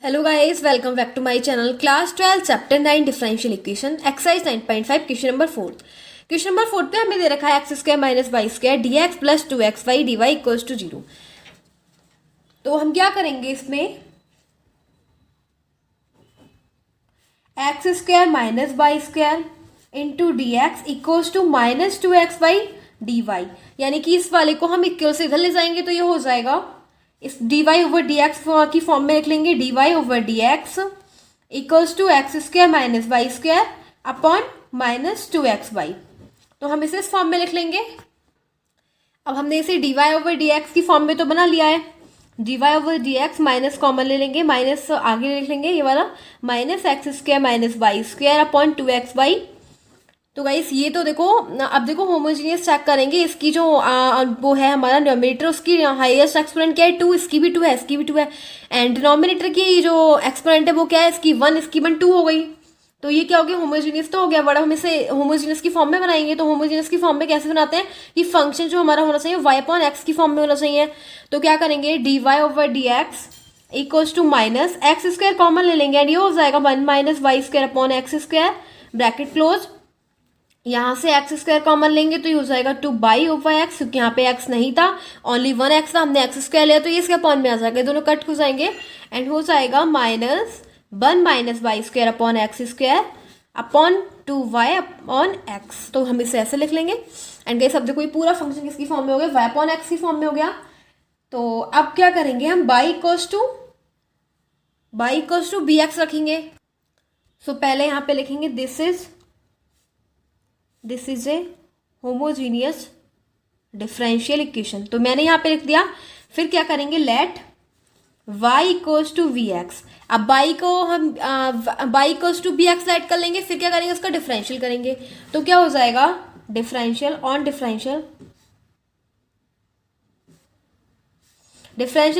Hello guys, welcome back to my channel. Class 12 chapter 9 differential equation exercise 9.5 question number 4। Question number 4 पे हमें दे रखा है x square minus y square d x plus 2xy dy equals to 0। तो हम क्या करेंगे इसमें, x square minus y square into d x equals to minus 2xy dy, यानी कि इस वाले को हम इक्वल से इधर ले जाएंगे तो ये हो जाएगा, इस dy ओवर डी एक्स की फॉर्म में लिख लेंगे, dy over D x equals to x square minus y square upon minus 2xy। तो हम इसे इस फॉर्म में लिख लेंगे। अब हमने इसे dy ओवर डी एक्स की फॉर्म में तो बना लिया है, dy over D x minus common ले लेंगे, माइनस आगे लिख लेंगे ये वाला, minus x square minus y square upon 2xy। तो गाइस ये तो देखो, अब देखो होमोजीनियस चेक करेंगे, इसकी जो वो है हमारा न्यूमरेटर, उसकी हाईएस्ट एक्सपोनेंट क्या है 2, इसकी भी 2 है, इसकी भी 2 है, एंड डिनोमिनेटर की जो एक्सपोनेंट है वो क्या है, इसकी 1, इसकी 1 2 हो गई। तो ये क्या हो गया, होमोजीनियस तो हो गया, बड़ा हम इसे होमोजीनियस की फॉर्म में बनाएंगे। तो होमोजीनियस की फॉर्म में कैसे बनाते हैं कि फंक्शन जो हमारा होना चाहिए y अपॉन एक्स की फॉर्म में होना चाहिए। तो क्या करेंगे, d Y over D x equals to minus x square common ले लेंगे एंड ये हो जाएगा 1 minus y square upon x square, bracket close. यहाँ से एक्स स्क्वायर कॉमन लेंगे तो ये हो जाएगा 2 बाई ओवर एक्स, क्योंकि यहाँ पे एक्स नहीं था, ओनली 1 एक्स था, हमने एक्स स्क्वायर लिया तो ये इसके अपॉन में आ जाएगा, दोनों कट हो जाएंगे एंड हो जाएगा minus 1 minus y square upon x square upon 2y upon x. तो हम इसे ऐसे लिख लेंगे एंड गाइस अब देखो ये पूरा फंक्शन किसकी फॉर्म में हो गया, y अपॉन एक्स की फॉर्म में हो गया। तो अब क्या करेंगे हम, y equals to B x रखेंगे। सो पहले यहाँ पे लिखेंगे this is a homogeneous differential equation, तो मैंने यहाँ पे लिख दिया। फिर क्या करेंगे, let y equals to we x. अब y को हम y equals to B x add कर लेंगे, फिर क्या करेंगे, उसका डिफरेंशियल करेंगे। तो क्या हो जाएगा, डिफरेंशियल ऑन डिफरेंशियल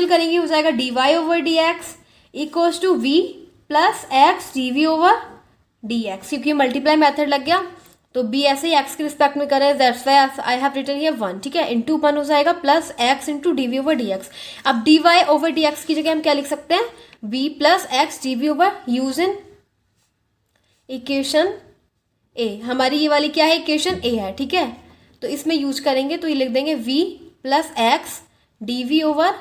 करेंगे, हो जाएगा d Y over D x equals to v plus x D we over D x, क्योंकि मल्टीप्लाई मेथड लग गया तो b ऐसे ही x के रिस्पेक्ट में करें, that's why I have written here 1, ठीक है, इंटू 1 हो जाएगा plus x into D we over D x. अब dy ओवर डी एक्स की जगह हम क्या लिख सकते हैं, v plus x D we over, use in equation a, हमारी ये वाली क्या है, इक्वेशन a है, ठीक है। तो इसमें यूज करेंगे तो ये लिख देंगे v plus x D we over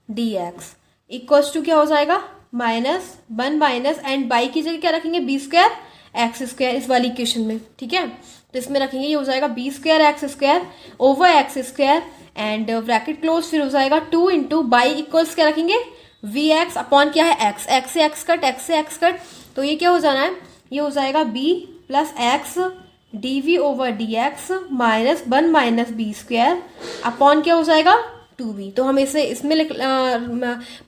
D x equals to क्या हो जाएगा, माइनस 1 माइनस एंड बाई की जगह क्या रखेंगे, बी स्क्वायर एक्स स्क्वायर, इस वाली इक्वेशन में, ठीक है। तो इसमें रखेंगे ये हो जाएगा b square x square over x square and bracket close, फिर हो जाएगा 2 इंटू बाई इक्वल्स क्या रखेंगे, वी एक्स अपॉन क्या है एक्स, एक्स से एक्स कट, एक्स से एक्स कट, तो ये क्या हो जाना है, ये हो जाएगा b plus x D we over D x minus 1 minus B square upon क्या हो जाएगा 2b। तो हम इसे इसमें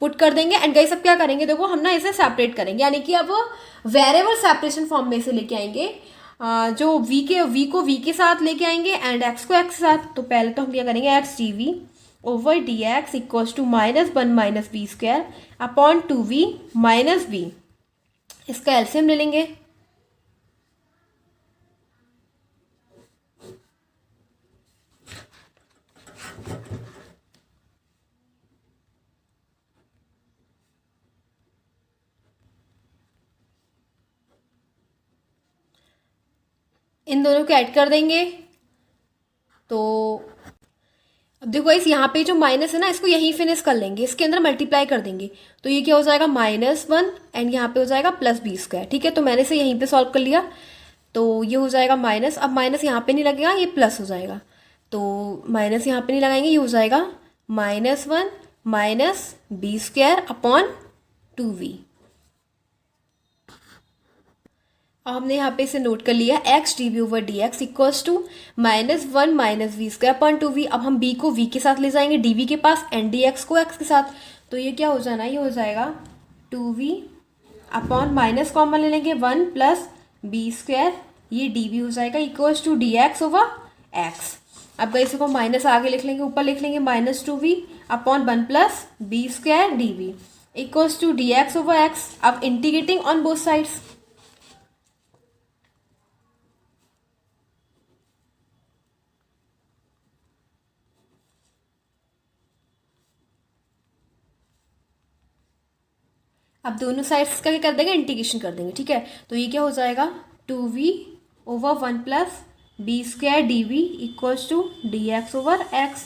पुट कर देंगे एंड गाइस अब क्या करेंगे, देखो हम ना इसे सेपरेट करेंगे, यानी कि अब वेरिएबल सेपरेशन फॉर्म में इसे लेके आएंगे। जो v को v के साथ लेके आएंगे एंड x को x के साथ। तो पहले तो हम क्या करेंगे, x D we over D x equals to minus 1 minus B square upon 2v minus b, इसका एलसीएम ले लेंगे। इन दोनों को ऐड कर देंगे। तो अब देखो इस यहाँ पे जो माइनस है ना, इसको यहीं फिनिश कर लेंगे, इसके अंदर मल्टीप्लाई कर देंगे। तो ये क्या हो जाएगा, -1 एंड यहाँ पे हो जाएगा प्लस बी स्क्वायर, ठीक है। तो मैंने इसे यहीं पे सॉल्व कर लिया, तो ये हो जाएगा माइनस, अब माइनस यहाँ पे नहीं लगेगा, ये प्लस हो जाएगा। तो माइनस यहाँ पे नहीं लगाएंगे, ये हो जाएगा -1 minus B square upon 2v। अब हमने यहाँ पे इसे नोट कर लिया, x D we over D x equals to -1 minus v square upon 2v। अब हम b को v के साथ ले जाएंगे, dv के पास, एंड dx को x के साथ। तो ये क्या हो जाना है, ये हो जाएगा 2v अपॉन माइनस कॉमन ले लेंगे 1 प्लस बी स्क्वायर, ये dv हो जाएगा equals to dx over x। अब गाइस इसको माइनस आगे लिख लेंगे, ऊपर लिख लेंगे -2v upon 1 plus B square dv equals to dx over x। अब इंटीग्रेटिंग ऑन बोथ साइड्स, अब दोनों साइड्स का क्या कर देंगे, इंटीग्रेशन कर देंगे, ठीक है। तो ये क्या हो जाएगा 2v over 1 plus B square d we equals to D x over x.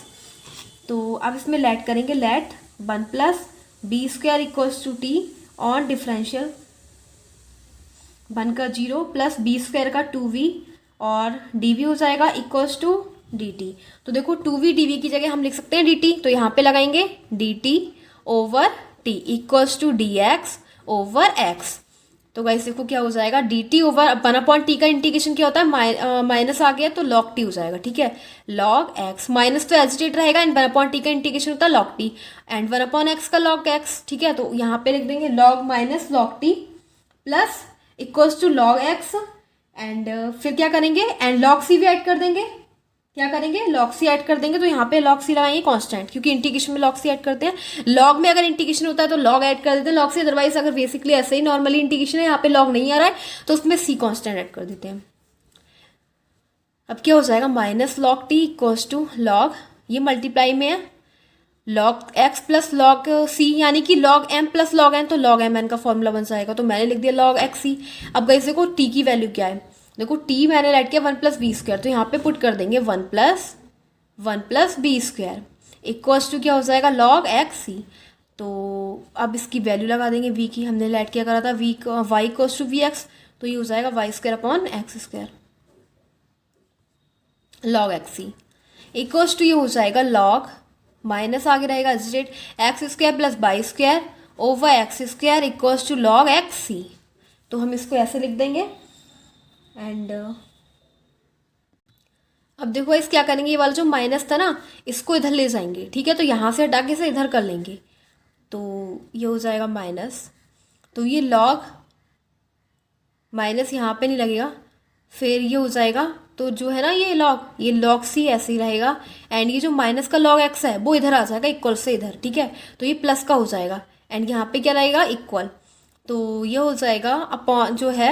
तो अब इसमें लेट करेंगे, let 1 plus B square equals to t on differential 1 का 0 प्लस बी स्क्वायर का 2v और डी वी हो जाएगा इक्वल्स टू डी टी। तो देखो 2v डी वी की जगह हम लिख सकते हैं डी टी, तो यहाँ पे लगाएंगे d T over t equals to D x over x. तो गाइस देखो क्या हो जाएगा, डी टी ओवर 1/t का इंटीग्रेशन क्या होता है, माइनस आ गया तो log t हो जाएगा, ठीक है। log x माइनस तो एजिटेट रहेगा एंड 1/t का इंटीग्रेशन होता है log t एंड 1/x का log x, ठीक है। तो यहाँ पे लिख देंगे log minus log t plus equals to log x and फिर क्या करेंगे, एंड log c भी ऐड कर देंगे, क्या करेंगे log c ऐड कर देंगे। तो यहाँ पे log c लगाएंगे कांस्टेंट, क्योंकि इंटीग्रेशन में log c ऐड करते हैं। log में अगर इंटीग्रेशन होता है तो log ऐड कर देते हैं log c, अदरवाइज अगर बेसिकली ऐसे ही नॉर्मली इंटीग्रेशन है, यहाँ पे log नहीं आ रहा है तो उसमें c कांस्टेंट ऐड कर देते हैं। अब क्या हो जाएगा minus log t equals to log, ये मल्टीप्लाई में है log x plus log c, यानी कि log m plus log n, तो log m n का फॉर्मूला बन जाएगा। तो मैंने लिख दिया log x c। अब गाइस देखो t की वैल्यू क्या है, देखो t मैंने लेट किया 1 प्लस बी स्क्वायर, तो यहाँ पे पुट कर देंगे 1 plus B square equals to क्या हो जाएगा log x c। तो अब इसकी वैल्यू लगा देंगे v की, हमने लेट किया करा था v y equals to we x, तो ये हो जाएगा y square upon x square log x c equals to ये हो जाएगा log माइनस आगे रहेगा एजिटेट x square plus y square over x square equals to log x c। तो हम इसको ऐसे लिख देंगे एंड अब देखो इस क्या करेंगे, ये वाला जो माइनस था ना इसको इधर ले जाएंगे, ठीक है। तो यहाँ से हटा के इसे इधर कर लेंगे, तो ये हो जाएगा माइनस, तो ये log माइनस यहाँ पे नहीं लगेगा, फिर ये हो जाएगा, तो जो है ना ये log c ऐसे ही रहेगा एंड ये जो माइनस का log x है वो इधर आ जाएगा इक्वल से इधर, ठीक है। तो ये प्लस का हो जाएगा एंड यहाँ पे क्या रहेगा इक्वल, तो ये हो जाएगा अपॉन जो है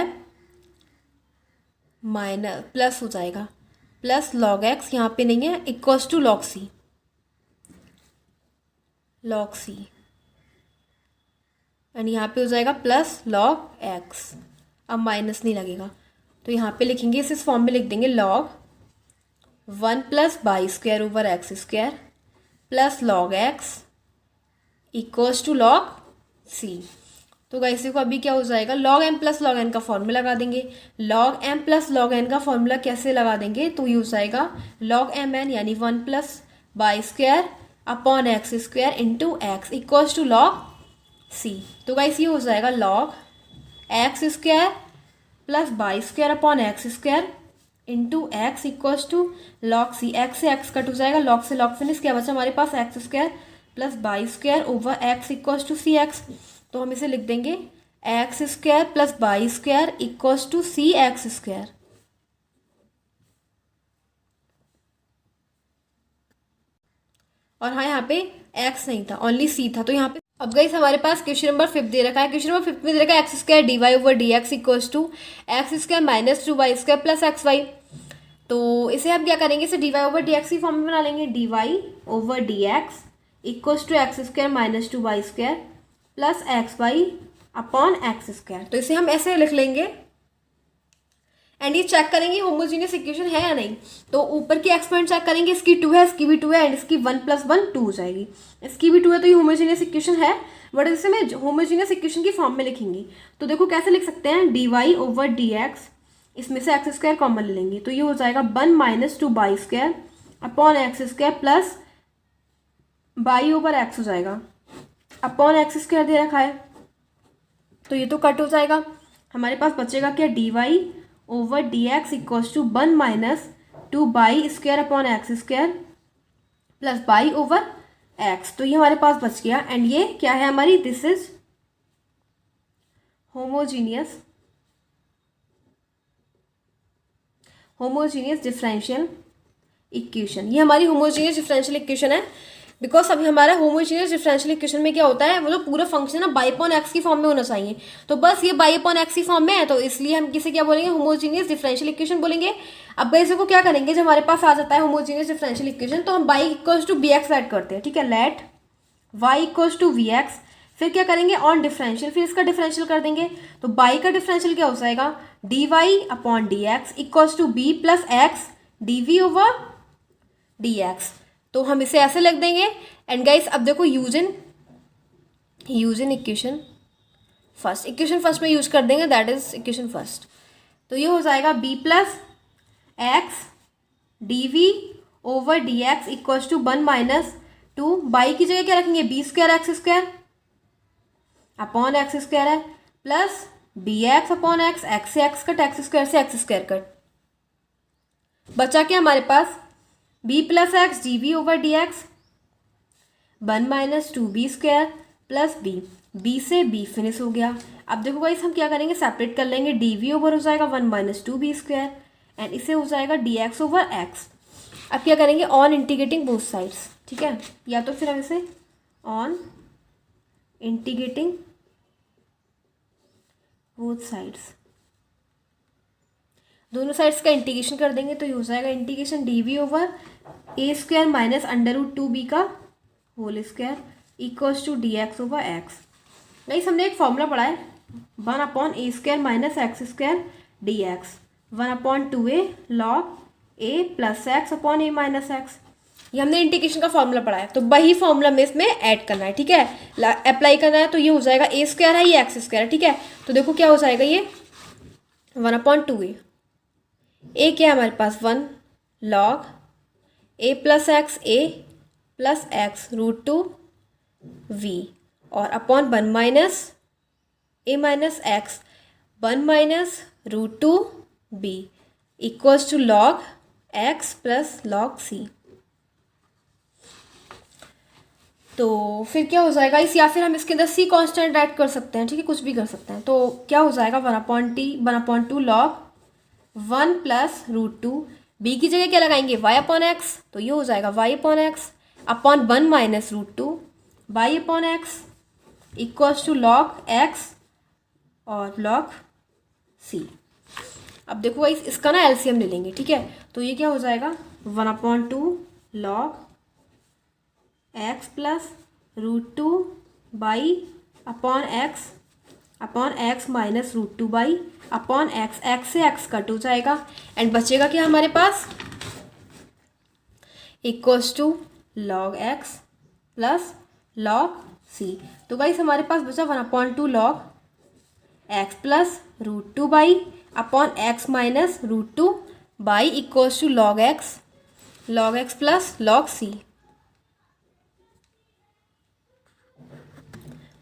माइनस प्लस हो जाएगा प्लस log x, यहाँ पे नहीं है equals to log c and यहाँ पे हो जाएगा प्लस log x। अब माइनस नहीं लगेगा तो यहाँ पे लिखेंगे इस फॉर्म में लिख देंगे log 1 plus y square over x square plus log x equals to log c। तो गाइस देखो अभी क्या हो जाएगा, log m plus log n का फॉर्मूला लगा देंगे। log m plus log n का फॉर्मूला कैसे लगा देंगे, तो ये हो जाएगा log m n यानी 1 plus y square upon x square into x equals to log c। तो गाइस ये हो जाएगा log x square plus y square upon x square into x equals to log c। X से x cut हो जाएगा, log से log finish, क्या बचा हमारे पास x square plus y square over x equals to c x. तो हम इसे लिख देंगे x square plus y square equals to c x square. और हाँ यहाँ पे x नहीं था, ओनली c था, तो यहाँ पे अब गाइस हमारे पास क्वेश्चन नंबर 5 दे रखा है। क्वेश्चन नंबर 5 में दे रखा है x square d Y over D x equals to x square minus 2y square plus x y. तो इसे हम क्या करेंगे, इसे d Y over D x की फॉर्म में बना लेंगे, d Y over D x equals to x square minus 2y square plus x y upon x square. तो इसे हम ऐसे लिख लेंगे एंड ये चेक करेंगे होमोजीनियस इक्वेशन है या नहीं। तो ऊपर की एक्सपेंट चेक करेंगे, इसकी 2 है, इसकी भी 2 है एंड इसकी 1 प्लस 1 2 हो जाएगी, इसकी भी 2 है, तो ये होमोजीनियस इक्वेशन है। बट इसे मैं होमोजीनियस इक्वेशन की फॉर्म में लिखेंगी, तो देखो कैसे लिख सकते हैं, d Y over D x, इसमें से एक्स स्क्वायर कॉमन ले लेंगे, तो ये हो जाएगा 1 minus 2 y square upon x square plus y over x हो जाएगा अपॉन एक्स स्क्वायर दे रखा है, तो ये तो कट हो जाएगा। हमारे पास बचेगा क्या, d Y over D x equals to 1 minus 2 y square upon x square plus y over x. तो ये हमारे पास बच गया एंड ये क्या है हमारी, this is homogeneous differential equation. ये हमारी होमोजीनियस डिफरेंशियल इक्वेशन है, बिकॉज अभी हमारा होमोजीनियस डिफरेंशियल इक्वेशन में क्या होता है, वो जो पूरा फंक्शन है ना बाई अपॉन एक्स की फॉर्म में होना चाहिए, तो बस ये बाई अपॉन एक्स की फॉर्म में है, तो इसलिए हम किसे क्या बोलेंगे, होमोजीनियस डिफरेंशियल इक्वेशन बोलेंगे। अब इसे को क्या करेंगे, जब हमारे पास आ जाता है होमोजीनियस डिफरेंशियल इक्वेशन, तो हम y equals to B x add करते हैं, ठीक है। Let y equals to we x, फिर क्या करेंगे ऑन डिफरेंशियल, फिर इसका डिफरेंशियल कर देंगे। तो बाई का डिफरेंशियल क्या हो जाएगा, d y upon d x equals to B plus x D we over D x. तो हम इसे ऐसे लिख देंगे। एंड गाइस अब देखो use in equation first, equation first में यूज कर देंगे, दैट इज इक्वेशन फर्स्ट। तो ये हो जाएगा b plus x D we over D x equals to 1 minus 2, y की जगह क्या रखेंगे b square x square upon x square है, plus B x upon x, x से x cut, x square cut, बचा क्या हमारे पास B plus x D we over D x 1 minus 2 b square plus b, b से b finish हो गया। अब देखो गाइस हम क्या करेंगे सेपरेट कर लेंगे, डी वी ओवर हो जाएगा 1 माइनस 2 बी स्क्वायर एंड इसे हो जाएगा डी एक्स ओवर एक्स। अब क्या करेंगे ऑन इंटीग्रेटिंग बोथ साइड्स, ठीक है, या तो फिर हम इसे ऑन इंटीग्रेटिंग बोथ साइड्स, दोनों साइड्स का इंटीग्रेशन कर देंगे। तो ये हो जाएगा integration d we over a square minus under root 2 b का whole square equals to D x over x. Guys हमने एक फॉर्मूला पढ़ा है 1 upon a square minus x square d x, 1 upon 2a log a plus x upon a minus x. ये हमने integration का formula पढ़ा है, तो वही फॉर्मूला में इसमें ऐड करना है, ठीक है, अप्लाई करना है। तो ये हो जाएगा ए स्क्वायर है, ये एक्स स्क्वायर है, ठीक है। तो देखो क्या हो जाएगा ये 1 अपॉन 2a, ए क्या है हमारे पास 1 log a plus x root 2 v और upon 1 minus a minus x 1 minus root 2 b equals to log x plus log सी। तो फिर क्या हो जाएगा इस, या फिर हम इसके अंदर सी कांस्टेंट ऐड कर सकते हैं, ठीक है, कुछ भी कर सकते हैं। तो क्या हो जाएगा 1/2 लॉग 1 प्लस रूट 2, बी की जगह क्या लगाएंगे y अपॉन एक्स, तो ये हो जाएगा y upon x upon 1 minus root 2 y upon x equals to log x और लॉग सी। अब देखो इसका ना एलसीएम ले लेंगे, ठीक है। तो ये क्या हो जाएगा 1/2 log x plus root 2 y upon x minus root 2 y upon x, x से एक्स कट हो जाएगा एंड बचेगा क्या हमारे पास equals to log x plus log सी। तो गाइस हमारे पास बचा 1/2 log x plus root 2 y upon x minus root 2 y equals to log x plus log c.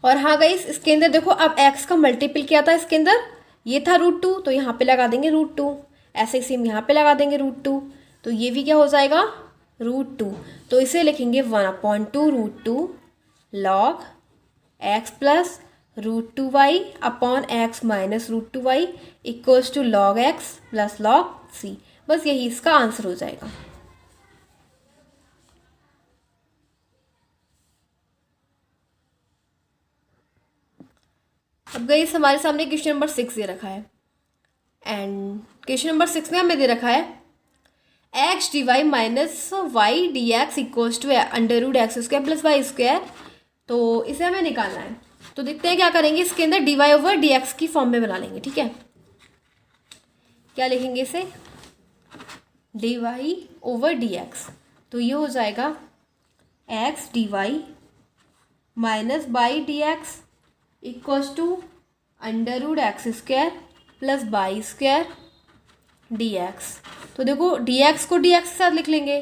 और हाँ गाइस इसके अंदर देखो अब x का मल्टीपल क्या था इसके अंदर, ये था रूट 2, तो यहाँ पे लगा देंगे रूट 2, ऐसे ही सेम यहाँ पे लगा देंगे रूट 2, तो ये भी क्या हो जाएगा रूट 2। तो इसे लिखेंगे 1/2 root 2 log x plus root 2 y upon x minus root 2 y equals to log x plus log c. बस यही इसका आंसर हो जाएगा। अब गाइस हमारे सामने क्वेश्चन नंबर 6 दे रखा है एंड क्वेश्चन नंबर 6 में हमें दे रखा है x d y minus y d x equals to under root x square plus y square. तो इसे हमें निकालना है, तो देखते हैं क्या करेंगे, इसके अंदर d Y over D x की फॉर्म में बना लेंगे, ठीक है। क्या लिखेंगे इसे d Y over D x, तो ये हो जाएगा x d y minus y d x equals to under root x square plus y square d x. तो देखो डी एक्स को डी एक्स के साथ लिख लेंगे,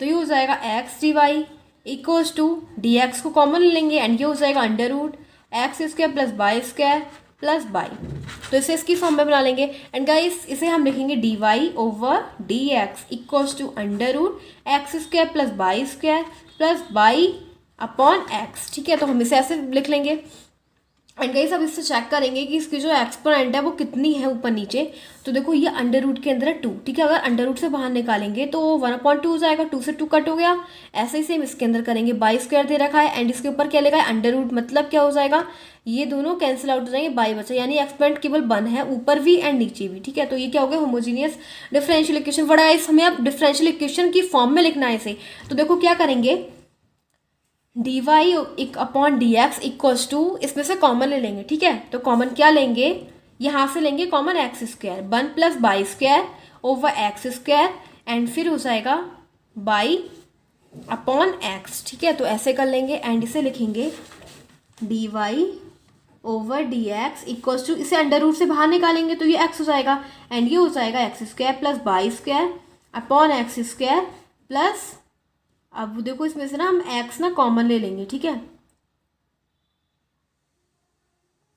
तो ये हो जाएगा x d y equals to D x को कॉमन ले लेंगे एंड ये हो जाएगा under root x square plus y square plus y. तो इसे इसकी फॉर्म में बना लेंगे एंड गाइस इसे हम लिखेंगे D Y over D x equals to under root x square plus y upon x, ठीक है। तो हम इसे ऐसे लिख लेंगे एंड गाइस अब इससे चेक करेंगे कि इसकी जो एक्सपोनेंट है वो कितनी है ऊपर नीचे। तो देखो ये अंडर रूट के अंदर है 2, ठीक है, अगर अंडर रूट से बाहर निकालेंगे तो 1/2 हो जाएगा, 2 से 2 कट हो गया। ऐसे ही सेम इसके अंदर करेंगे, बाई स्क्वायर दे रखा है एंड इसके ऊपर क्या लिखा है अंडर रूट, मतलब क्या हो जाएगा ये दोनों कैंसिल आउट हो जाएंगे, बाई बचा, यानी एक्सपोनेंट केवल 1 है ऊपर भी एंड नीचे भी, ठीक है। तो ये क्या हो गया होमोजीनियस डिफरेंशियल इक्वेशन। बड़ा इस हमें अब डिफरेंशियल इक्वेशन की फॉर्म में लिखना है इसे। तो देखो क्या करेंगे d y upon d x equals to, इसमें से कॉमन ले लेंगे, ठीक है। तो कॉमन क्या लेंगे, यहाँ से लेंगे common x square, 1 + y² over x square, and फिर हो जाएगा बाई अपॉन एक्स, ठीक है। तो ऐसे कर लेंगे एंड इसे लिखेंगे D Y over D x equals to, इसे अंडर रूट से बाहर निकालेंगे तो ये एक्स हो जाएगा, एंड ये हो जाएगा x² + y² upon x², plus, अब देखो इसमें से ना हम x ना कॉमन ले लेंगे, ठीक है।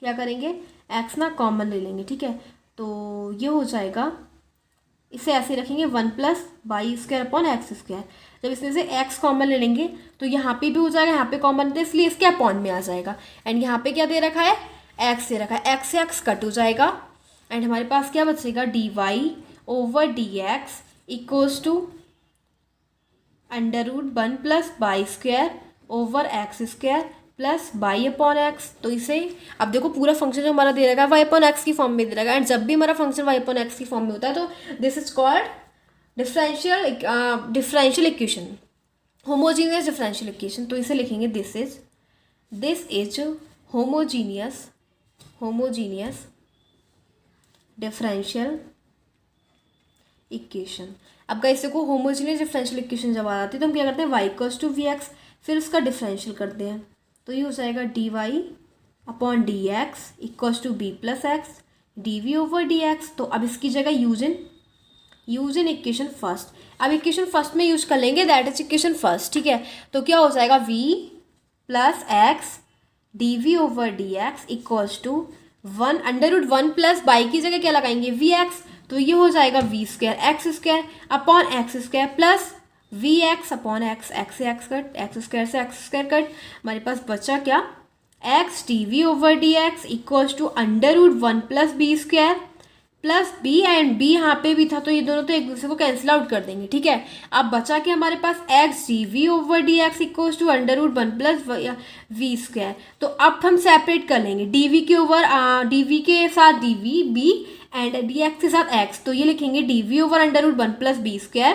क्या करेंगे, x ना कॉमन ले लेंगे, ठीक है। तो ये हो जाएगा, इसे ऐसे रखेंगे 1 + y² अपॉन x²। जब इसमें से x कॉमन ले लेंगे तो यहाँ पे भी हो जाएगा, यहाँ पे कॉमन थे इसलिए इसके अपॉन में आ जाएगा, एंड यहाँ पे क्या दे रखा है, x दे रखा है, x से x कट हो जाएगा, एंड हमारे पास क्या बचेगा, d Y over D x equals to under root 1 + y² over x² plus y upon x. तो इसे अब देखो पूरा फंक्शन जो हमारा दे रखा है y अपॉन एक्स की फॉर्म में दे रखा है, एंड जब भी हमारा फंक्शन y अपॉन एक्स की फॉर्म में होता है तो this is called differential equation, homogeneous differential equation. तो इसे लिखेंगे this is homogeneous differential equation. अब गाइस देखो होमोजीनियस डिफरेंशियल इक्वेशन जब आ जाती है तो हम क्या करते हैं, y equals to we x, फिर उसका डिफरेंशियल करते हैं, तो ये हो जाएगा d y upon d x equals to B plus x D we over D x. तो अब इसकी जगह यूज इन इक्वेशन फर्स्ट, अब इक्वेशन फर्स्ट में यूज कर लेंगे, दैट इज इक्वेशन फर्स्ट, ठीक है। तो क्या हो जाएगा, v + x d we over D x equals to 1 √ 1 + y की जगह क्या लगाएंगे, वी एक्स, तो ये हो जाएगा v² x² upon x² plus v x upon x, x से एक्स कट, x² से x² कट, हमारे पास बचा क्या, x d we over D x equals to under root 1 + b² plus b, and b यहाँ पे भी था तो ये दोनों तो एक दूसरे को कैंसिल आउट कर देंगे, ठीक है। अब बचा के हमारे पास x d we over D x equals to under root 1 + v²। तो अब हम सेपरेट कर लेंगे डी वी के ओवर डी वी के साथ d v b and d x के साथ x, तो ये लिखेंगे d we over under root 1 + b²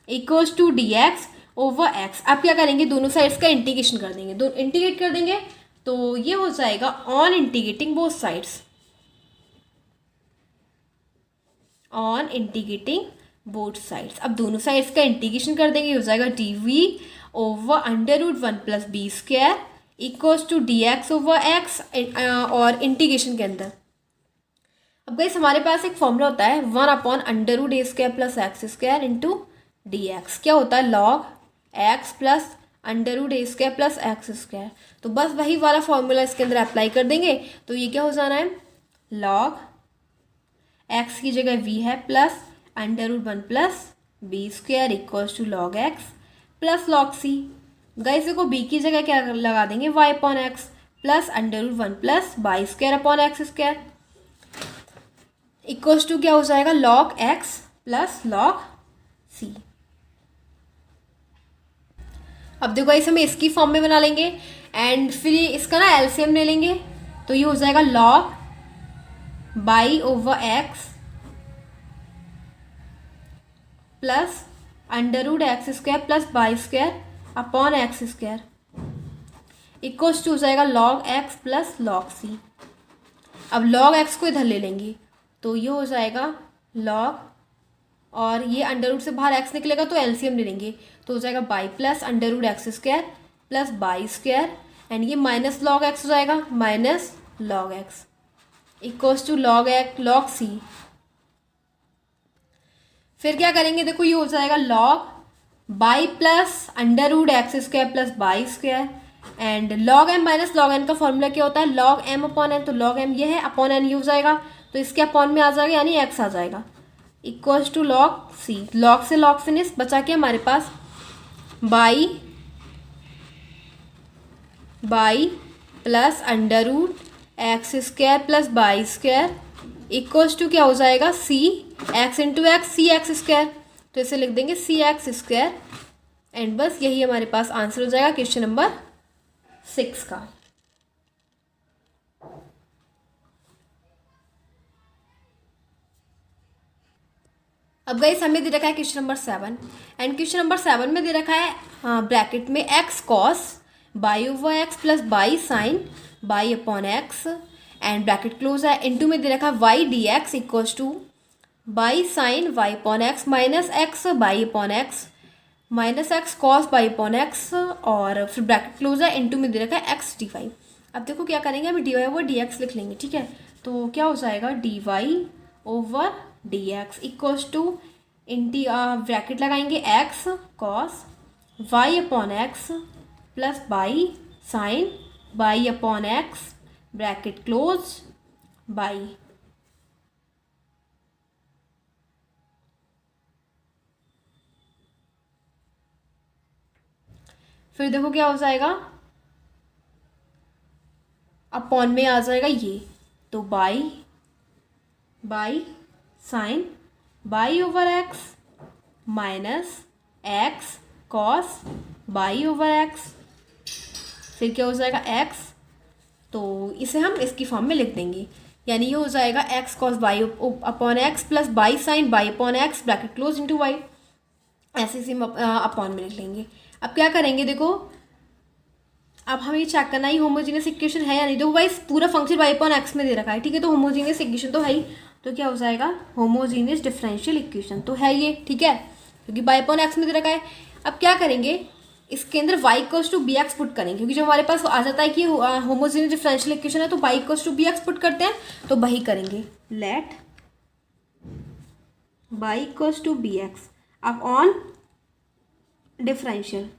equals to D x over x. अब क्या करेंगे, दोनों साइड्स का इंटीग्रेशन कर देंगे, इंटीग्रेट कर देंगे, तो ये हो जाएगा on integrating both sides, on integrating both sides. अब दोनों साइड्स का इंटीग्रेशन कर देंगे, हो जाएगा d we over under root 1 + b² equals to D x over x, और इंटीग्रेशन के अंदर अब गाइस हमारे पास एक फॉर्मूला होता है 1 upon under root a² plus x² into d x. क्या होता है, log x plus under root a² plus x²। तो बस वही वाला फॉर्मूला इसके अंदर अप्लाई कर देंगे, तो ये क्या हो जाना है, log x की जगह v है plus under root 1 + b² equals to log x plus log c। Guys देखो b की जगह क्या लगा देंगे, y upon x plus under root 1 + y² upon x² equals to क्या हो जाएगा, log x plus log c। अब देखो इसे हम इसकी फॉर्म में बना लेंगे, एंड फिर इसका ना एलसीएम ले लेंगे, तो ये हो जाएगा log y over x plus under root x² plus y² upon x² equals to हो जाएगा log x plus log c। अब log x को इधर ले लेंगे, तो ये हो जाएगा log, और ये अंडर रूट से बाहर x निकलेगा तो एलसीएम ले लेंगे, तो हो जाएगा y plus under root x² plus y², and ये माइनस log x हो जाएगा, minus log x equals to log c। फिर क्या करेंगे, देखो ये हो जाएगा log y plus under root x² plus y², and log m minus log n का फॉर्मूला क्या होता है, log m अपॉन n, तो log m ये है, अपॉन n ये हो जाएगा, तो इसके अपॉन में आ जाएगा यानी x आ जाएगा, equals to log c। log से log फिनिश, बचा के हमारे पास y plus under root x² plus y² equals to क्या हो जाएगा, c x into X, C x², तो इसे लिख देंगे c x², एंड बस यही हमारे पास आंसर हो जाएगा क्वेश्चन नंबर 6 का। अब गाइस हमें दे रखा है question number 7, and question number 7 में दे रखा है ब्रैकेट में x cos y over x plus y sine y upon x and bracket close है, इनटू में दे रखा है y d x equals to y sine y upon x minus x by upon x minus x cos y upon x और फिर bracket close है, into में दे रखा है एक्स डी वाई। अब देखो क्या करेंगे, अभी d Y over D x लिख लेंगे, ठीक है। तो क्या हो जाएगा, d Y over D x equals to into bracket लगाएंगे x cos y upon x plus y sine y upon x bracket close y. फिर देखो क्या हो जाएगा, अपॉन में आ जाएगा ये, तो by by sine by over x minus x cos by over x, फिर क्या हो जाएगा एक्स, तो इसे हम इसकी फॉर्म में लिख देंगे, यानी ये हो जाएगा x cos y upon x plus y sine y upon x bracket close into y, ऐसे इसे हम अपॉन में लिख लेंगे। अब क्या करेंगे, देखो अब हमें चेक करना ही होमोजीनियस इक्वेशन है या नहीं। देखो भाई पूरा फंक्शन वाई अपॉन एक्स में दे रखा है, ठीक है, तो होमोजीनियस इक्वेशन तो है ही, तो क्या हो जाएगा होमोजीनियस डिफरेंशियल इक्वेशन तो है ये, ठीक है, क्योंकि वाई अपॉन एक्स में दे रखा है। अब क्या करेंगे, इसके अंदर y equals to B x put करेंगे, क्योंकि जो हमारे पास आ जाता है कि होमोजीनियस डिफरेंशियल इक्वेशन है तो y equals to B x put करते हैं, तो वही करेंगे, let y equals to B x अब ऑन डिफरेंशियल,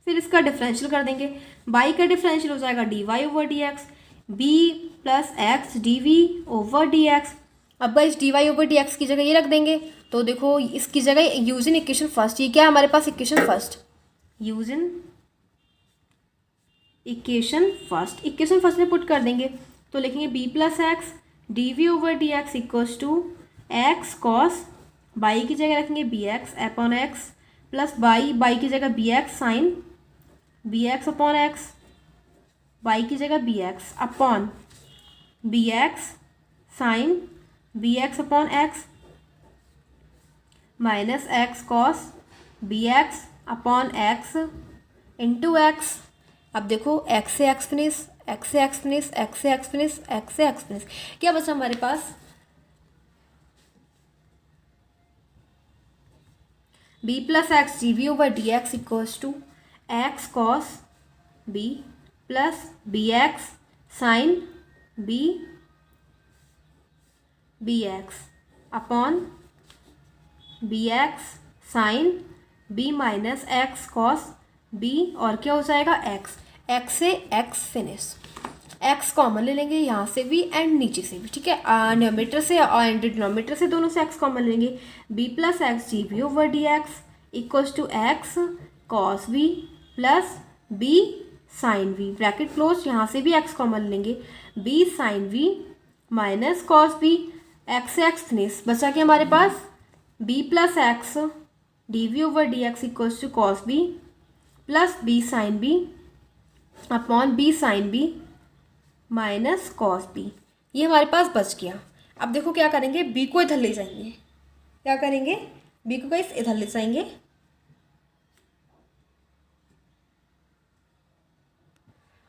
फिर इसका डिफरेंशियल कर देंगे, y का डिफरेंशियल हो जाएगा d Y over D x v plus x D we over D x. अब भाई इस d Y over D x की जगह ये रख देंगे, तो देखो इसकी जगह यूज इन इक्वेशन फर्स्ट, ये क्या है हमारे पास equation first, use in equation first में पुट कर देंगे, तो लिखेंगे B plus x D we over D x equals to X cos Y की जगह रखेंगे B x upon x plus Y की जगह B X sine B x upon x Y की जगह B x upon B X sine B x upon x minus x cos B x upon x into x. अब देखो X से X finish X से X finish X से X finish X से X finish, क्या बचा हमारे पास, B plus x D we over D x equals to X cos B plus B X sine B B x upon B X sine B minus x cos B, और क्या हो जाएगा x से X finish, x common ले लेंगे यहाँ से भी एंड नीचे से भी, ठीक है, न्यूमरेटर से और डिनोमिनेटर से दोनों से एक्स कॉमन लेंगे, B plus x D we over D x equals to X cos B plus B sine V bracket close, यहाँ से भी एक्स कॉमन लेंगे, B sine V minus cos B, X से X finish, बचा के हमारे पास B plus x D we over D x equals to cos B plus B sine B upon B sine B minus cos B, ये हमारे पास बच गया। अब देखो क्या करेंगे, बी को इधर ले जाएंगे, क्या करेंगे बी को गाइस इधर ले जाएंगे,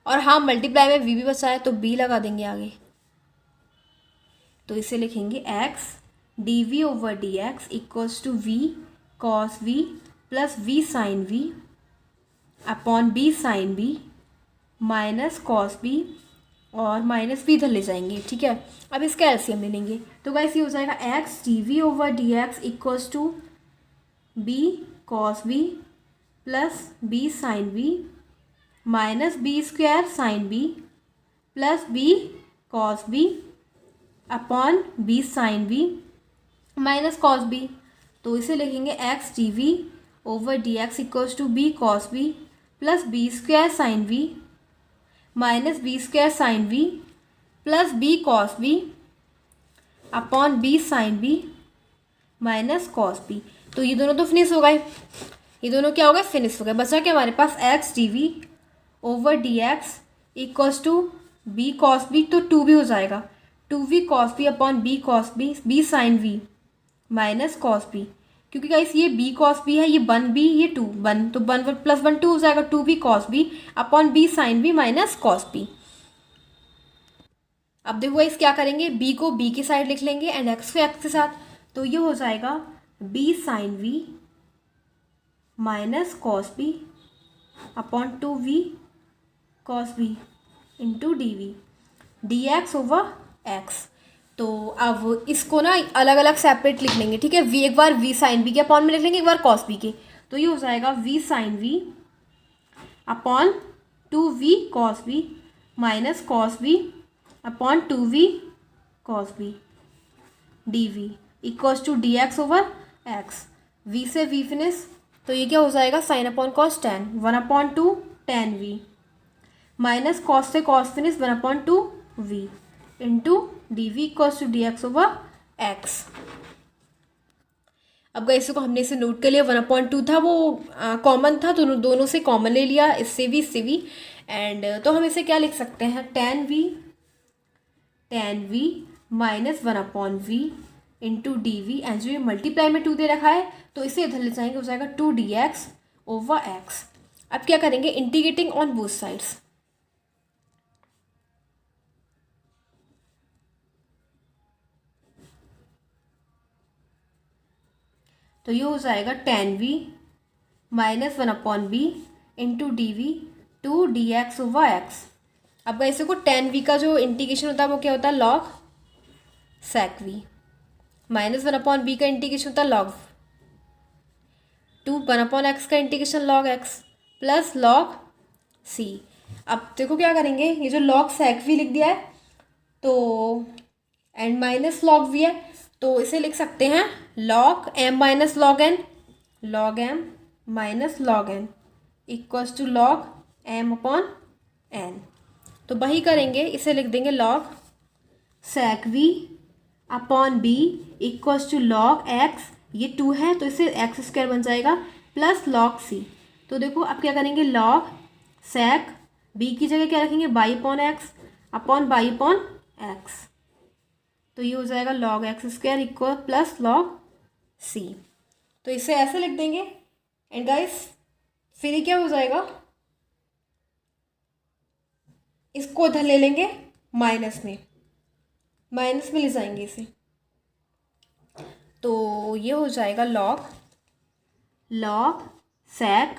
और हाँ मल्टीप्लाई में वी भी बचा है तो बी लगा देंगे आगे, तो इसे लिखेंगे x D we over D x equals to we cos v plus v sine v upon B sine B minus cos B, और माइनस बी इधर ले जाएंगे, ठीक है। अब इसका एलसीएम ले लेंगे, तो गाइस ये हो जाएगा x D we over D x equals to B cos B plus B sine B minus B square sine v plus v cos B upon B sine B minus cos B, तो इसे लिखेंगे x D we over D x equals to B cos B plus B square sine B minus B square sine v plus v cos B upon B sine B minus cos B, तो ये दोनों तो finish हो गए, ये दोनों क्या हो गए फिनिश हो गए, बचा क्या हमारे पास X D we over D x equals to B cos B, तो टू भी हो जाएगा, two we cos B upon B cos B B sine V minus cos B, क्योंकि गाइस ये b cos b है, ये 1b, ये 2 1, तो 1 प्लस 1 2 हो जाएगा 2b cos b upon b sin b minus cos b। अब देखो गाइस क्या करेंगे, b को b की साइड लिख लेंगे एंड x को x के साथ, तो ये हो जाएगा b sin v minus cos b upon 2v cos b into d x over x. तो अब इसको ना अलग अलग सेपरेट लिख लेंगे, ठीक है। v एक बार v साइन v के अपॉन में लिख लेंगे, एक बार cos b के, तो ये हो जाएगा v sine v upon 2v cos b minus cos b upon 2v cos b dv equals to D x over X. v से v फिनिश, तो ये क्या हो जाएगा sine upon cos tan 1/2 tan v minus cos से कॉस finish 1/2 v into D we equals to D x over x. अब guys को हमने इसे नोट कर लिया, 1/2 था वो कॉमन था, दोनों से कॉमन ले लिया, इससे भी एंड तो हम इसे क्या लिख सकते हैं, tan v माइनस 1/v into D v, and जो ये मल्टीप्लाई में 2 दे रखा है तो इसे इधर ले जाएंगे, हो जाएगा 2dx ओवर x। अब क्या करेंगे, इंटीग्रेटिंग ऑन बोथ साइड्स, तो ये हो जाएगा tan v minus 1/b into D v 2dx over x। अब ऐसे को tan v का जो इंटीग्रेशन होता है वो क्या होता है, log sec v minus 1/b का इंटीग्रेशन होता है log 1/x का integration log x plus log c। अब देखो क्या करेंगे, ये जो log sec v लिख दिया है तो एंड माइनस log v है, तो इसे लिख सकते हैं log m minus log n, log m minus log n equals to log m upon n। तो वही करेंगे, इसे लिख देंगे log sec v upon b equals to log x, ये 2 है तो इसे एक्स स्क्वायर बन जाएगा प्लस log c। तो देखो अब क्या करेंगे, log sec b की जगह क्या रखेंगे, by upon x upon y upon x, तो ये हो जाएगा log x square equal plus log c। तो इसे ऐसे लिख देंगे एंड गाइस फिर ये क्या हो जाएगा, इसको उधर ले लेंगे माइनस में ले जाएंगे इसे, तो ये हो जाएगा log sec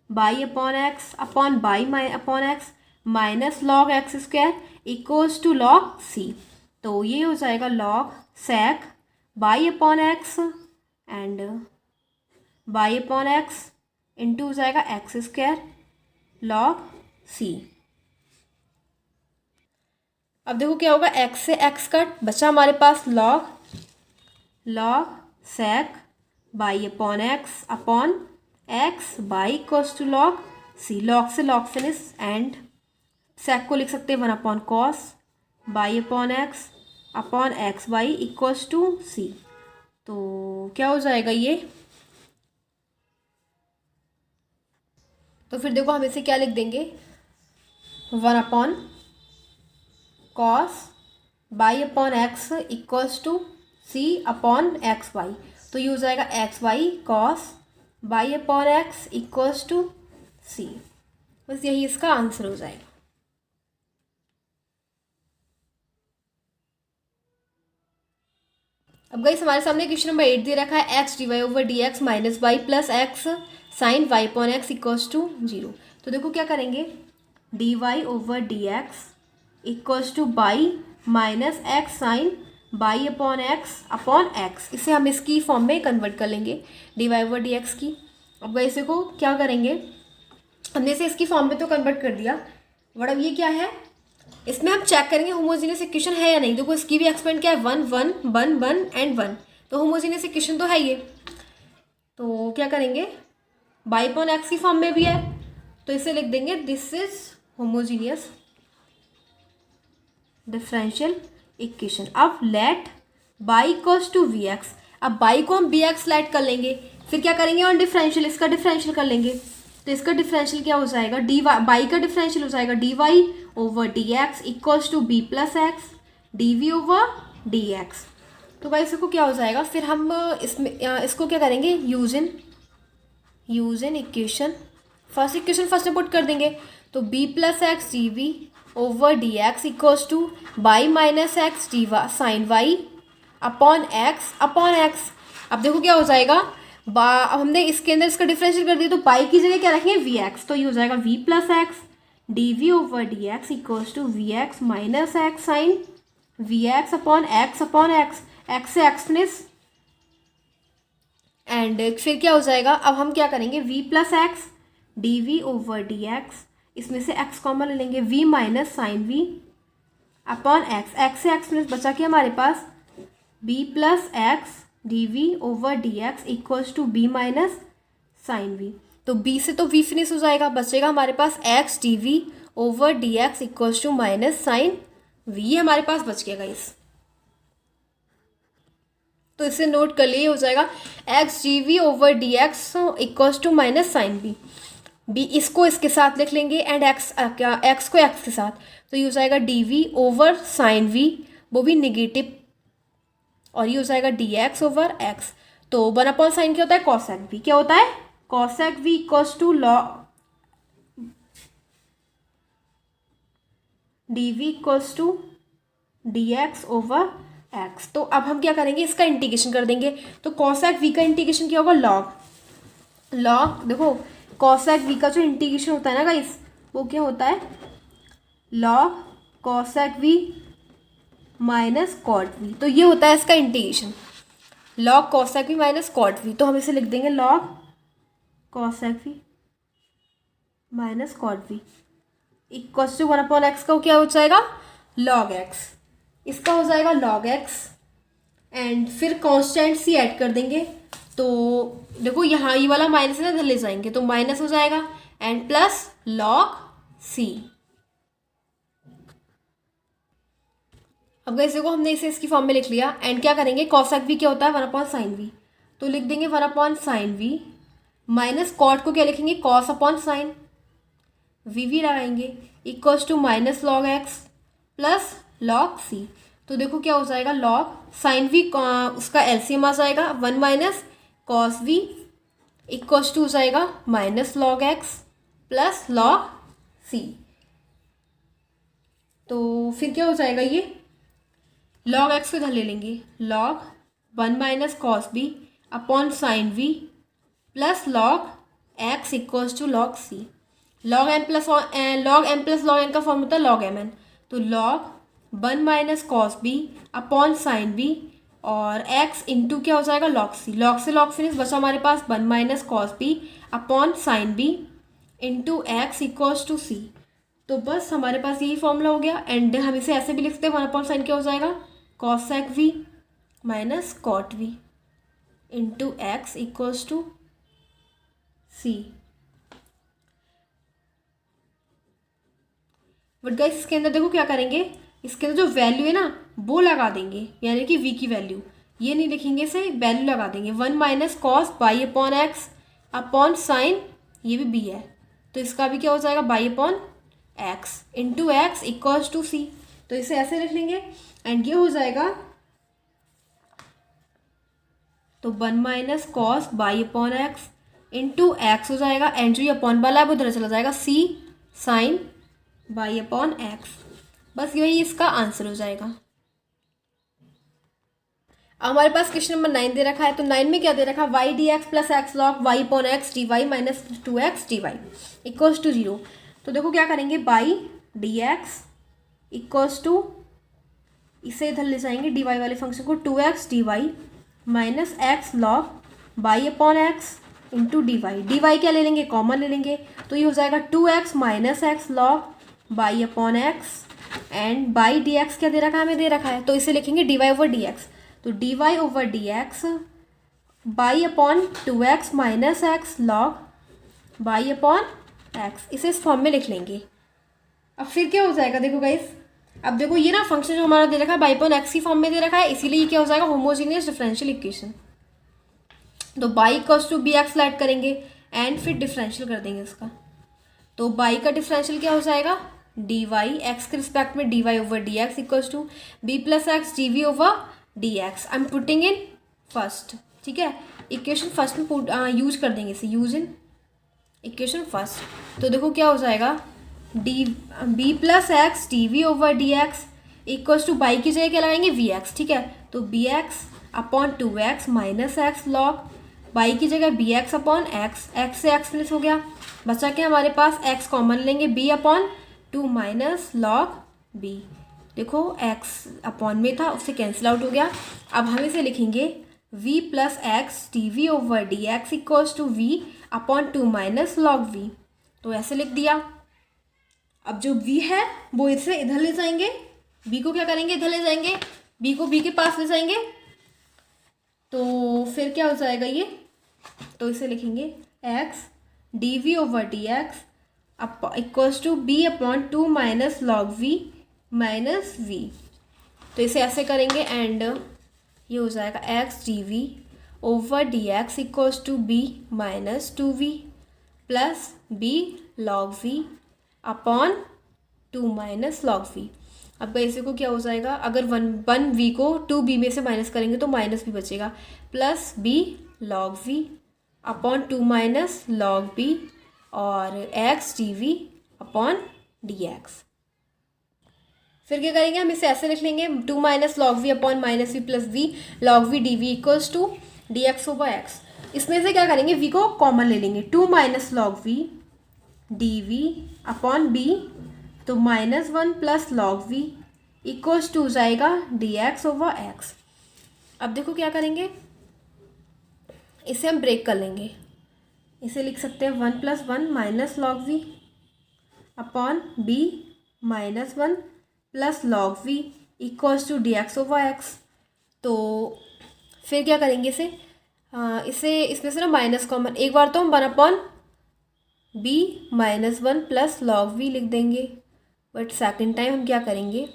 y upon x upon y upon x minus log x square equals to log c। तो ये हो जाएगा log sec y upon x and y upon x into हो जाएगा एक्स स्क्वायर log c। अब देखो क्या होगा, x से x कट, बचा हमारे पास log sec y upon x upon x y equals to log c, log से log फिनिश एंड sec को लिख सकते हैं 1/cos y upon x upon x y equals to c। तो क्या हो जाएगा ये, तो फिर देखो हम इसे क्या लिख देंगे, 1/cos y upon x equals to c upon x y. तो ये हो जाएगा x y cos y upon x equals to c। बस यही इसका आंसर हो जाएगा। अब गाइस हमारे सामने क्वेश्चन नंबर 8 दे रखा है, x dy over D x minus y plus x sine y upon x equals to 0। तो देखो क्या करेंगे, d Y over D x equals to y minus x sine y upon x, इसे हम इसकी form में कन्वर्ट कर लेंगे d Y over D x की। अब वैसे को क्या करेंगे, हमने इसे इसकी फॉर्म में तो कन्वर्ट कर दिया, बट अब ये क्या है, इसमें हम चेक करेंगे होमोजीनियस इक्वेशन है या नहीं। देखो इसकी भी एक्सपेंड क्या है, 1 1 1 1 एंड 1, तो होमोजीनियस इक्वेशन तो है ये। तो क्या करेंगे, बाई अपॉन एक्स की फॉर्म में भी है तो इसे लिख देंगे this is homogeneous differential equation. अब let Y equals to we x, अब बाई को हम बी एक्स लेट कर लेंगे, फिर क्या करेंगे और डिफरेंशियल, इसका डिफरेंशियल कर लेंगे, तो इसका डिफरेंशियल क्या हो जाएगा, डी वाई, बाई का डिफरेंशियल हो जाएगा d Y over D x equals to B plus x D we over D x. तो भाई इसको क्या हो जाएगा, फिर हम इसमें इसको क्या करेंगे, use in equation, first equation first में पुट कर देंगे। तो b plus x D we over D x equals to y minus x d y sine y upon x. अब देखो क्या हो जाएगा, अब हमने इसके अंदर इसका डिफरेंशियल कर दिया, तो बाई की जगह क्या रखेंगे वी एक्स, तो ये हो जाएगा v plus x D we over D x equals to we x minus x sine v x upon x x से एक्सनेस। एंड फिर क्या हो जाएगा, अब हम क्या करेंगे, v plus x D we over D x, इसमें से x कॉमन ले लेंगे, v minus sine v upon x से एक्सनेस बचा के हमारे पास b plus x D we over D x equals to b minus sine v. तो b से तो v फिनिश हो जाएगा, बचेगा हमारे पास x d we over D x equals to minus sine v, ये हमारे पास बच गया गाइस। तो इसे नोट कर लिए, हो जाएगा x d we over D x equals to minus sine v, b इसको इसके साथ लिख लेंगे एंड x को x के साथ, तो ये हो जाएगा d we over sine v, वो भी निगेटिव, और ये हो जाएगा डी एक्स ओवर एक्स। तो 1 साइन क्या होता है, कॉसेक v, क्या होता है cosec v equals to d we equals to D x over x. तो अब हम क्या करेंगे, इसका इंटीग्रेशन कर देंगे। तो कॉसेक v का इंटीग्रेशन क्या होगा, लॉग देखो कॉसेक v का जो इंटीग्रेशन होता है ना गाइस, वो क्या होता है log cosec v minus cot v। तो ये होता है इसका integration, log cosec v minus cot v। तो हम इसे लिख देंगे log cosec v minus cot v equals to 1/x का क्या हो जाएगा लॉग x, इसका हो जाएगा लॉग x। एंड फिर कांस्टेंट सी ऐड कर देंगे। तो देखो यहाँ ये वाला माइनस है ना, इधर ले जाएंगे तो माइनस हो जाएगा एंड प्लस लॉग c। अब इसे को हमने इसे इसकी फॉर्म में लिख लिया एंड क्या करेंगे, कॉसेक v क्या होता है 1 साइन v, तो लिख देंगे 1 साइन v माइनस कॉट को क्या लिखेंगे कॉस अपॉन साइन, वी लगाएंगे equals to minus log x plus log सी। तो देखो क्या हो जाएगा, लॉग साइन वी उसका एलसीएम आ जाएगा 1 minus cos V equals to हो जाएगा minus log x plus log सी। तो फिर क्या हो जाएगा, ये लॉग एक्स को इधर ले लेंगे, log 1 minus cos B upon sine V plus log X equals to log C. Log M plus log N का फॉर्म होता है लॉग एम एन। तो log 1 minus cos B upon sine B और X into क्या हो जाएगा log C. Log से log finish बचा हमारे पास 1 minus cos B upon sine B into x equals to C. तो बस हमारे पास यही फॉर्मूला हो गया एंड हम इसे ऐसे भी लिखते हैं 1/sin क्या हो जाएगा cosec v minus cot v into x equals to c. But guys इसके अंदर देखो क्या करेंगे, इसके अंदर जो वैल्यू है ना वो लगा देंगे, यानी कि v की वैल्यू ये नहीं लिखेंगे, इसे वैल्यू लगा देंगे 1 minus cos y upon x upon sine, ये भी b है तो इसका भी क्या हो जाएगा Y upon x into x equals to C. तो इसे ऐसे लिख लेंगे एंड ये हो जाएगा तो 1 minus cos y upon x into x हो जाएगा एंड जो ये अपॉन वाला है वो उधर चला जाएगा सी साइन बाई अपॉन एक्स। बस यही इसका आंसर हो जाएगा। हमारे पास क्वेश्चन नंबर 9 दे रखा है। तो 9 में क्या दे रखा है, y d x plus x log y upon x d y minus 2x d y equals to 0। तो देखो क्या करेंगे, y d x equals to, इसे इधर ले जाएंगे डी वाई वाले फंक्शन को 2x d y minus x log by upon x into d y क्या ले लेंगे कॉमन ले लेंगे, तो ये हो जाएगा 2x minus x log by upon x and by d x क्या दे रखा है, हमें दे रखा है तो इसे लिखेंगे D Y over D x. तो D Y over D X by upon 2x minus x log by upon x, इसे इस फॉर्म में लिख लेंगे। अब फिर क्या हो जाएगा, देखो गाइस अब देखो ये ना फंक्शन जो हमारा दे रखा है बाई अपॉन एक्स की फॉर्म में दे रखा है, इसीलिए ये क्या हो जाएगा होमोजीनियस डिफरेंशियल इक्वेशन। तो y equals to B x add करेंगे एंड फिर डिफरेंशियल कर देंगे इसका। तो बाई का डिफरेंशियल क्या हो जाएगा, डी वाई एक्स के रिस्पेक्ट में d Y over D x equals to B plus x D we over dx। I am putting in first, ठीक है, इक्वेशन फर्स्ट में यूज कर देंगे इसे, यूज इन इक्वेशन फर्स्ट। तो देखो क्या हो जाएगा, d b plus x D we over D x equals to y की जगह क्या लगाएंगे वी एक्स, ठीक है। तो b x upon 2x minus x log, y की जगह B x upon x, x से एक्स प्लस हो गया, बचा के हमारे पास x कॉमन लेंगे, b upon 2 minus log b। देखो x अपॉन में था उससे कैंसिल आउट हो गया। अब हम इसे लिखेंगे v plus x D we over D x equals to v upon 2 minus log v। तो ऐसे लिख दिया। अब जो v है वो इसे इधर ले जाएंगे, b को क्या करेंगे इधर ले जाएंगे, b को b के पास ले जाएंगे, तो फिर क्या हो जाएगा ये, तो इसे लिखेंगे x d we over D x equals to b upon 2 minus log v minus v। तो इसे ऐसे करेंगे एंड ये हो जाएगा x d we over D x equals to b minus 2v plus b log v upon 2 minus log v। अब ऐसे को क्या हो जाएगा, अगर वन वी को 2b में से माइनस करेंगे तो माइनस भी बचेगा, plus b log v upon 2 minus log b और x d v upon d x. फिर क्या करेंगे, हम इसे ऐसे लिख लेंगे 2 minus log v upon minus v plus v log v d we equals to D x over x. इसमें से क्या करेंगे, v को कॉमन ले लेंगे, 2 minus log v d v upon b, तो -1 plus log v equals to जाएगा d x over x. अब देखो क्या करेंगे, इसे हम ब्रेक कर लेंगे, इसे लिख सकते हैं 1 plus 1 minus log v upon b -1 plus log v equals to D x over x. तो फिर क्या करेंगे इसे इसमें से ना माइनस कॉमन, एक बार तो हम 1 upon b -1 plus log v लिख देंगे, बट सेकेंड टाइम हम क्या करेंगे,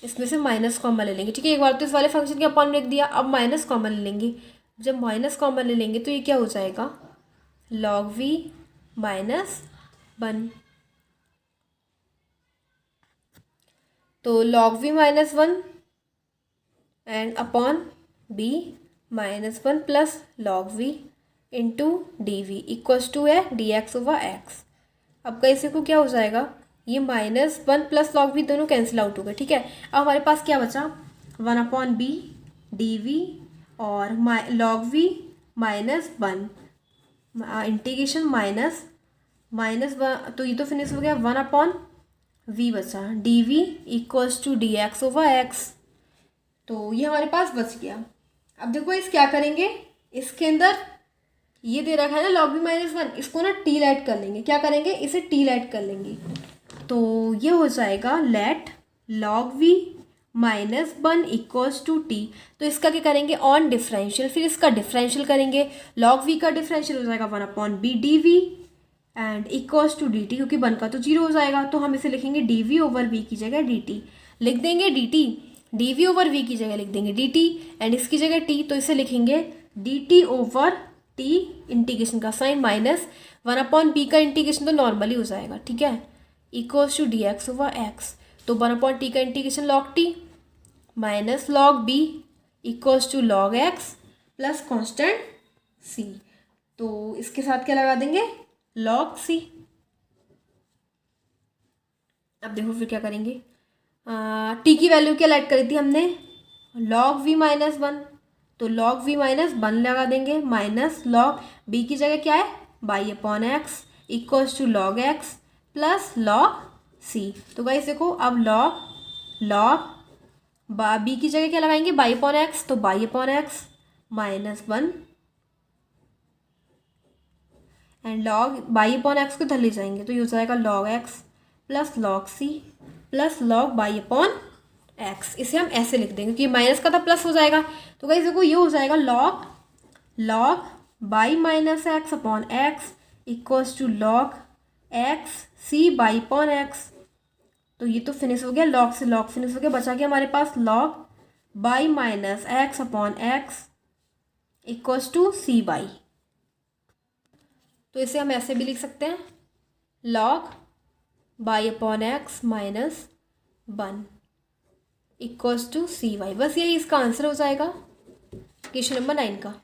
इसमें से माइनस कॉमन ले लेंगे, ठीक है। एक बार तो इस वाले फंक्शन के अपॉन लिख दिया, अब माइनस कॉमन ले लेंगे, जब माइनस कॉमन ले लेंगे तो ये क्या हो जाएगा, लॉग वी -1, तो log v -1 and upon b -1 plus log v into D we equals to है डी एक्स ओवर एक्स। अब कैसे को क्या हो जाएगा, ये -1 प्लस लॉग वी दोनों कैंसिल आउट हो गए, ठीक है। अब हमारे पास क्या बचा, 1 अपॉन बी डी वी और लॉग वी -1 इंटीग्रेशन माइनस तो ये तो फिनिश हो गया, 1 अपॉन v बचा, d we equals to D x over x. तो ये हमारे पास बच गया। अब देखो इस क्या करेंगे, इसके अंदर ये दे रखा है ना log v -1, इसको ना टी लेट कर लेंगे, क्या करेंगे इसे टी लेट कर लेंगे, तो ये हो जाएगा let log v -1 equals to t. तो इसका क्या करेंगे ऑन डिफरेंशियल, फिर इसका डिफरेंशियल करेंगे, log v का डिफरेंशियल हो जाएगा 1 upon b d v and equals to d t, क्योंकि 1 का तो 0 हो जाएगा, तो हम इसे लिखेंगे डी वी ओवर वी की जगह डी टी लिख देंगे, डी वी ओवर वी की जगह लिख देंगे डी टी एंड इसकी जगह टी, तो इसे लिखेंगे D T over T integration का साइन माइनस 1 अपॉन बी का इंटीग्रेशन तो नॉर्मली हो जाएगा, ठीक है, equals to D x over x. तो 1 अपॉन टी का integration log T minus log B equals to log x plus constant C. तो इसके साथ क्या लगा देंगे लॉग सी। अब देखो फिर क्या करेंगे, टी की वैल्यू क्या लेट करी थी हमने, लॉग वी -1, तो लॉग वी -1 लगा देंगे, माइनस लॉग बी की जगह क्या है by upon x equals to log x plus log सी। तो गाइस देखो अब लॉग बी की जगह क्या लगाएंगे बाई अपॉन एक्स, तो y upon x -1 and log by upon x को इधर ले जाएंगे, तो ये हो जाएगा log x plus log c plus log by upon x. इसे हम ऐसे लिख देंगे क्योंकि माइनस का था प्लस हो जाएगा, तो गाइस देखो ये हो जाएगा log by minus x upon x equals to log x c y upon x. तो ये तो फिनिश हो गया, लॉग से लॉग फिनिश हो गया, बचा गया हमारे पास log by minus x upon x equals to C Y. तो इसे हम ऐसे भी लिख सकते हैं log by upon x -1 equals to C Y. बस यही इसका आंसर हो जाएगा क्वेश्चन नंबर 9 का।